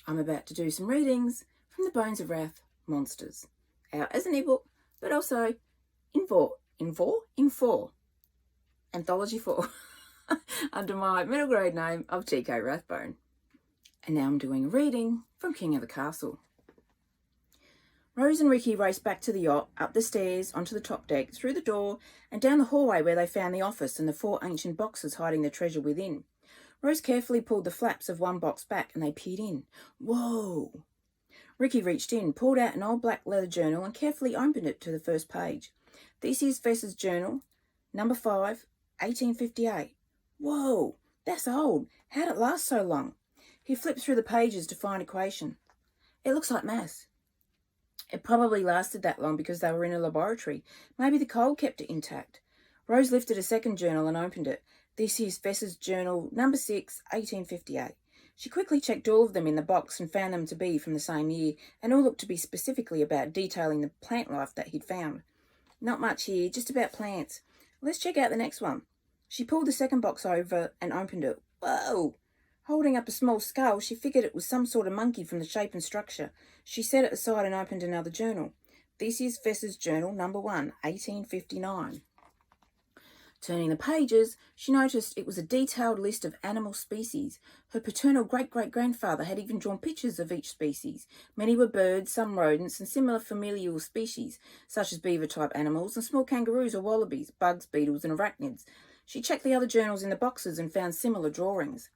I'm about to do some readings from the Bones of Wrath Monsters, out as an ebook, but also in four, Anthology 4, under my middle grade name of TK Wrathbone. And now I'm doing a reading from King of the Castle. Rose and Ricky raced back to the yacht, up the stairs, onto the top deck, through the door, and down the hallway where they found the office and the 4 ancient boxes hiding the treasure within. Rose carefully pulled the flaps of one box back and they peered in. Whoa! Ricky reached in, pulled out an old black leather journal and carefully opened it to the first page. This is Vess's journal, number 5, 1858. Whoa! That's old. How'd it last so long? He flipped through the pages to find equation. It looks like maths. It probably lasted that long because they were in a laboratory. Maybe the cold kept it intact. Rose lifted a second journal and opened it. This is Vess's journal, number 6, 1858. She quickly checked all of them in the box and found them to be from the same year, and all looked to be specifically about detailing the plant life that he'd found. Not much here, just about plants. Let's check out the next one. She pulled the second box over and opened it. Whoa! Holding up a small skull, she figured it was some sort of monkey from the shape and structure. She set it aside and opened another journal. This is Vess's journal, number 1, 1859. Turning the pages, she noticed it was a detailed list of animal species. Her paternal great-great-grandfather had even drawn pictures of each species. Many were birds, some rodents, and similar familial species, such as beaver-type animals and small kangaroos or wallabies, bugs, beetles, and arachnids. She checked the other journals in the boxes and found similar drawings.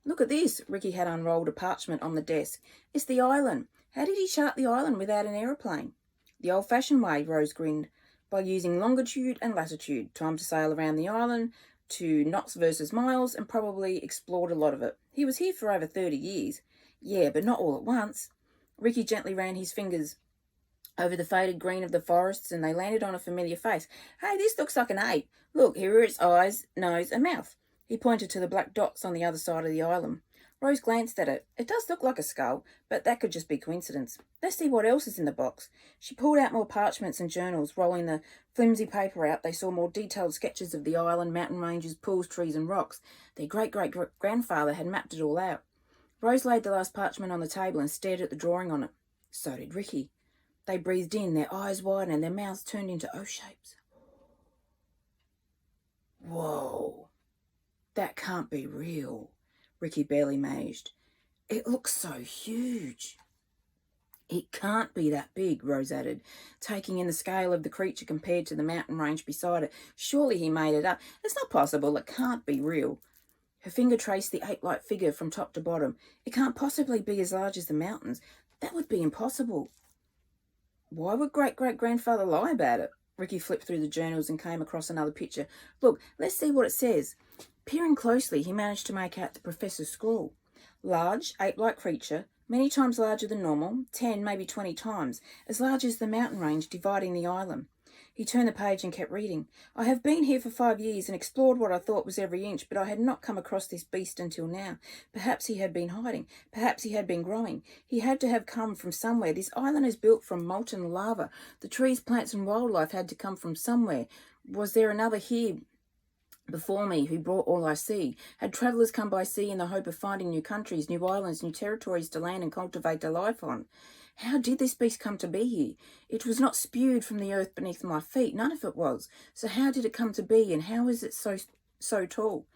Look at this, Ricky had unrolled a parchment on the desk. It's the island. How did he chart the island without an aeroplane? The old-fashioned way, Rose grinned, by using longitude and latitude, time to sail around the island, to knots versus miles, and probably explored a lot of it. He was here for over 30 years. Yeah, but not all at once. Ricky gently ran his fingers over the faded green of the forests, and they landed on a familiar face. Hey, this looks like an ape. Look, here are its eyes, nose, and mouth. He pointed to the black dots on the other side of the island. Rose glanced at it. It does look like a skull, but that could just be coincidence. Let's see what else is in the box. She pulled out more parchments and journals. Rolling the flimsy paper out, they saw more detailed sketches of the island, mountain ranges, pools, trees, and rocks. Their great-great-grandfather had mapped it all out. Rose laid the last parchment on the table and stared at the drawing on it. So did Ricky. They breathed in, their eyes widened, and their mouths turned into O shapes. Whoa! That can't be real, Ricky barely managed. It looks so huge. It can't be that big, Rose added, taking in the scale of the creature compared to the mountain range beside it. Surely he made it up. It's not possible. It can't be real. Her finger traced the ape-like figure from top to bottom. It can't possibly be as large as the mountains. That would be impossible. Why would great-great-grandfather lie about it? Ricky flipped through the journals and came across another picture. Look, let's see what it says. Peering closely, he managed to make out the professor's scrawl. Large, ape-like creature, many times larger than normal, 10, maybe 20 times, as large as the mountain range dividing the island. He turned the page and kept reading. I have been here for 5 years and explored what I thought was every inch, but I had not come across this beast until now. Perhaps he had been hiding. Perhaps he had been growing. He had to have come from somewhere. This island is built from molten lava. The trees, plants, and wildlife had to come from somewhere. Was there another here before me who brought all I see? Had travellers come by sea in the hope of finding new countries, new islands, new territories to land and cultivate their life on? How did this beast come to be here? It was not spewed from the earth beneath my feet. None of it was. So how did it come to be, and how is it so tall?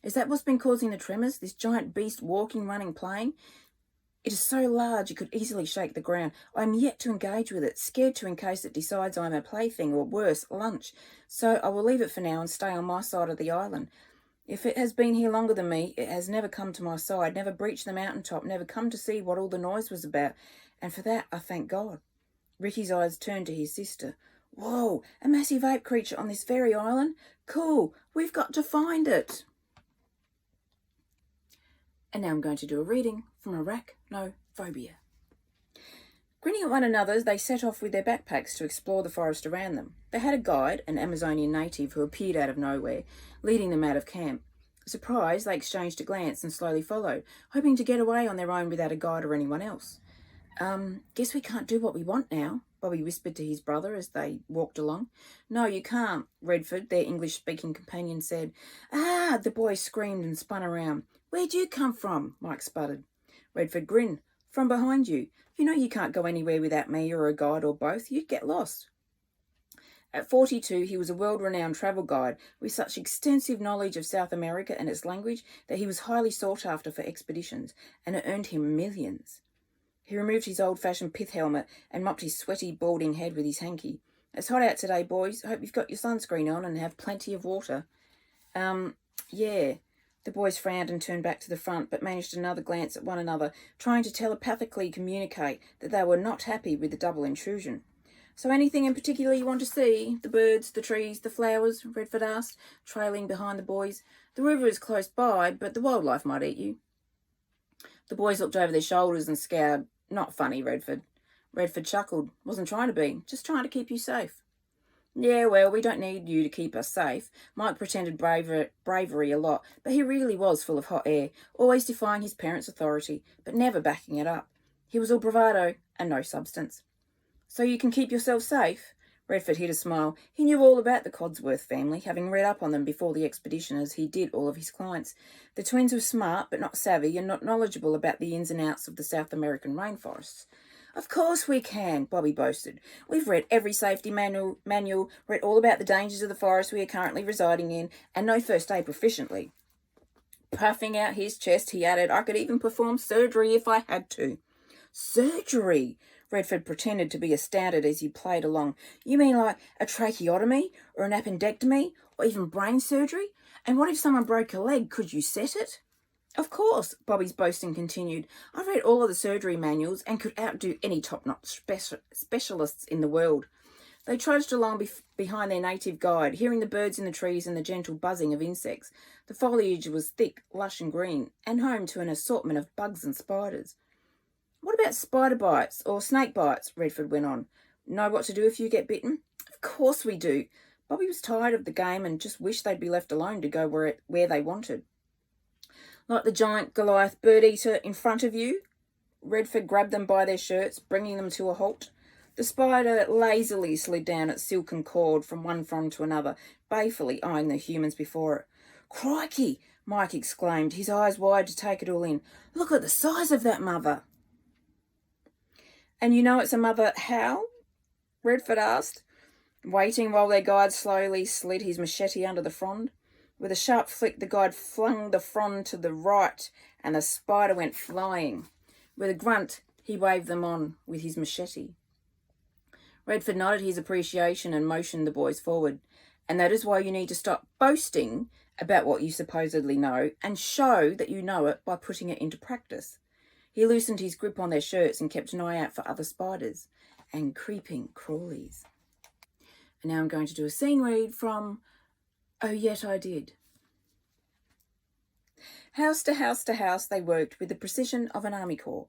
Is that what's been causing the tremors? This giant beast walking, running, playing? It is so large it could easily shake the ground. I am yet to engage with it, scared to in case it decides I am a plaything, or worse, lunch. So I will leave it for now and stay on my side of the island. If it has been here longer than me, it has never come to my side, never breached the mountaintop, never come to see what all the noise was about. And for that, I thank God. Ricky's eyes turned to his sister. Whoa, a massive ape creature on this very island? Cool, we've got to find it. And now I'm going to do a reading from Arachnophobia. Grinning at one another, they set off with their backpacks to explore the forest around them. They had a guide, an Amazonian native who appeared out of nowhere, leading them out of camp. Surprised, they exchanged a glance and slowly followed, hoping to get away on their own without a guide or anyone else. Guess we can't do what we want now, Bobby whispered to his brother as they walked along. No, you can't, Redford, their English-speaking companion, said. Ah, the boy screamed and spun around. Where'd you come from? Mike sputtered. Redford grinned. from behind you. You know you can't go anywhere without me or a guide or both. You'd get lost. At 42, he was a world-renowned travel guide with such extensive knowledge of South America and its language that he was highly sought after for expeditions, and it earned him millions. He removed his old-fashioned pith helmet and mopped his sweaty, balding head with his hanky. It's hot out today, boys. Hope you've got your sunscreen on and have plenty of water. Yeah. The boys frowned and turned back to the front, but managed another glance at one another, trying to telepathically communicate that they were not happy with the double intrusion. So anything in particular you want to see? The birds, the trees, the flowers? Redford asked, trailing behind the boys. The river is close by, but the wildlife might eat you. The boys looked over their shoulders and scowled. Not funny, Redford. Redford chuckled. Wasn't trying to be, just trying to keep you safe. Yeah, well, we don't need you to keep us safe. Mike pretended bravery a lot, but he really was full of hot air, always defying his parents' authority, but never backing it up. He was all bravado and no substance. So you can keep yourself safe? Redford hid a smile. He knew all about the Codsworth family, having read up on them before the expedition as he did all of his clients. The twins were smart but not savvy and not knowledgeable about the ins and outs of the South American rainforests. Of course we can, Bobby boasted. We've read every safety manual, read all about the dangers of the forest we are currently residing in, and know first aid proficiently. Puffing out his chest, he added, I could even perform surgery if I had to. Surgery? Redford pretended to be astounded as he played along. You mean like a tracheotomy or an appendectomy or even brain surgery? And what if someone broke a leg? Could you set it? Of course, Bobby's boasting continued. I've read all of the surgery manuals and could outdo any top-notch specialists in the world. They trudged along behind their native guide, hearing the birds in the trees and the gentle buzzing of insects. The foliage was thick, lush and green, and home to an assortment of bugs and spiders. What about spider bites or snake bites? Redford went on. Know what to do if you get bitten? Of course we do. Bobby was tired of the game and just wished they'd be left alone to go where they wanted. Like the giant Goliath bird-eater in front of you? Redford grabbed them by their shirts, bringing them to a halt. The spider lazily slid down its silken cord from one frond to another, balefully eyeing the humans before it. Crikey! Mike exclaimed, his eyes wide to take it all in. Look at the size of that mother! And you know it's a mother how? Redford asked, waiting while their guide slowly slid his machete under the frond. With a sharp flick, the guide flung the frond to the right, and the spider went flying. With a grunt, he waved them on with his machete. Redford nodded his appreciation and motioned the boys forward. And that is why you need to stop boasting about what you supposedly know and show that you know it by putting it into practice. He loosened his grip on their shirts and kept an eye out for other spiders and creeping crawlies. And now I'm going to do a scene read from Oh Yet I Did. House to house to house they worked with the precision of an army corps.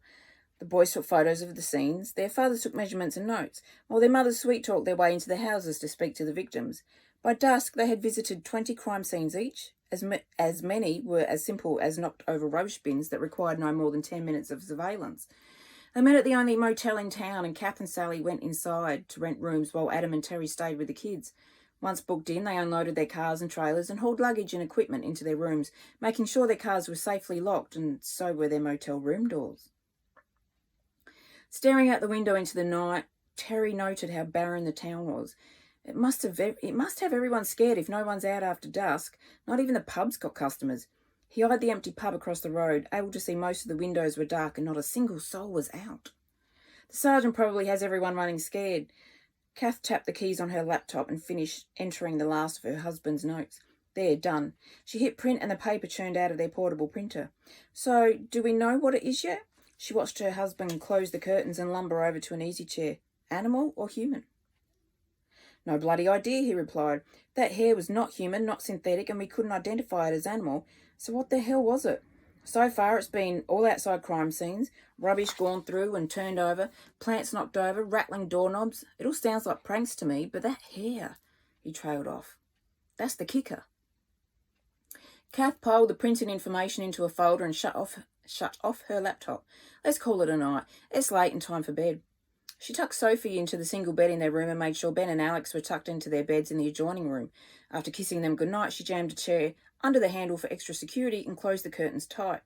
The boys took photos of the scenes, their fathers took measurements and notes, while their mothers sweet-talked their way into the houses to speak to the victims. By dusk they had visited 20 crime scenes each. As many were as simple as knocked-over rubbish bins that required no more than 10 minutes of surveillance. They met at the only motel in town, and Kath and Sally went inside to rent rooms while Adam and Terry stayed with the kids. Once booked in, they unloaded their cars and trailers and hauled luggage and equipment into their rooms, making sure their cars were safely locked, and so were their motel room doors. Staring out the window into the night, Terry noted how barren the town was. It must have everyone scared if no one's out after dusk. Not even the pub's got customers. He eyed the empty pub across the road, able to see most of the windows were dark and not a single soul was out. The sergeant probably has everyone running scared. Kath tapped the keys on her laptop and finished entering the last of her husband's notes. There, done. She hit print and the paper churned out of their portable printer. So, do we know what it is yet? She watched her husband close the curtains and lumber over to an easy chair. Animal or human? No bloody idea, he replied. That hair was not human, not synthetic, and we couldn't identify it as animal. So what the hell was it? So far it's been all outside crime scenes, rubbish gone through and turned over, plants knocked over, rattling doorknobs. It all sounds like pranks to me, but that hair, he trailed off. That's the kicker. Kath piled the printed information into a folder and shut off her laptop. Let's call it a night. It's late and time for bed. She tucked Sophie into the single bed in their room and made sure Ben and Alex were tucked into their beds in the adjoining room. After kissing them goodnight, she jammed a chair under the handle for extra security and closed the curtains tight.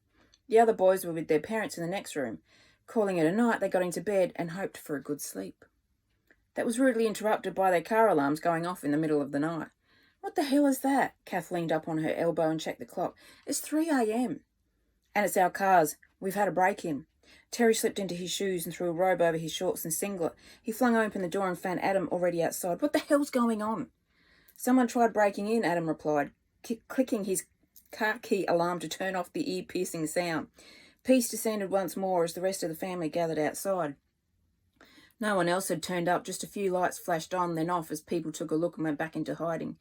The other boys were with their parents in the next room. Calling it a night, they got into bed and hoped for a good sleep. That was rudely interrupted by their car alarms going off in the middle of the night. What the hell is that? Kath leaned up on her elbow and checked the clock. It's 3 a.m. And it's our cars. We've had a break-in. Terry slipped into his shoes and threw a robe over his shorts and singlet. He flung open the door and found Adam already outside. What the hell's going on? Someone tried breaking in, Adam replied, clicking his car key alarm to turn off the ear-piercing sound. Peace descended once more as the rest of the family gathered outside. No one else had turned up, just a few lights flashed on, then off as people took a look and went back into hiding.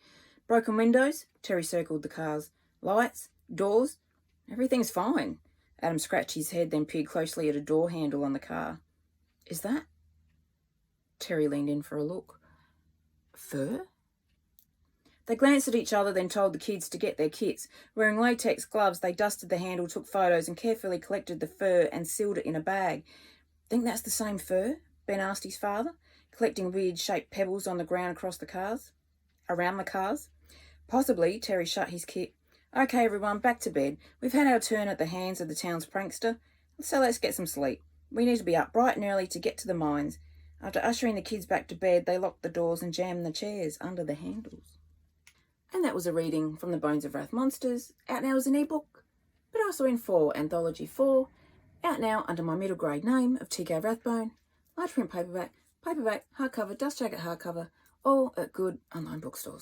Broken windows? Terry circled the cars. Lights? Doors? Everything's fine. Adam scratched his head, then peered closely at a door handle on the car. Is that? Terry leaned in for a look. Fur? They glanced at each other, then told the kids to get their kits. Wearing latex gloves, they dusted the handle, took photos, and carefully collected the fur and sealed it in a bag. Think that's the same fur? Ben asked his father, collecting weird-shaped pebbles on the ground around the cars. Possibly, Terry shut his kit. Okay, everyone, back to bed. We've had our turn at the hands of the town's prankster, so let's get some sleep. We need to be up bright and early to get to the mines. After ushering the kids back to bed, they locked the doors and jammed the chairs under the handles. And that was a reading from The Bones of Wrath Monsters, out now as an ebook, but also in 4, Anthology 4, out now under my middle grade name of TK Wrathbone, large print paperback, hardcover, dust jacket hardcover, all at good online bookstores.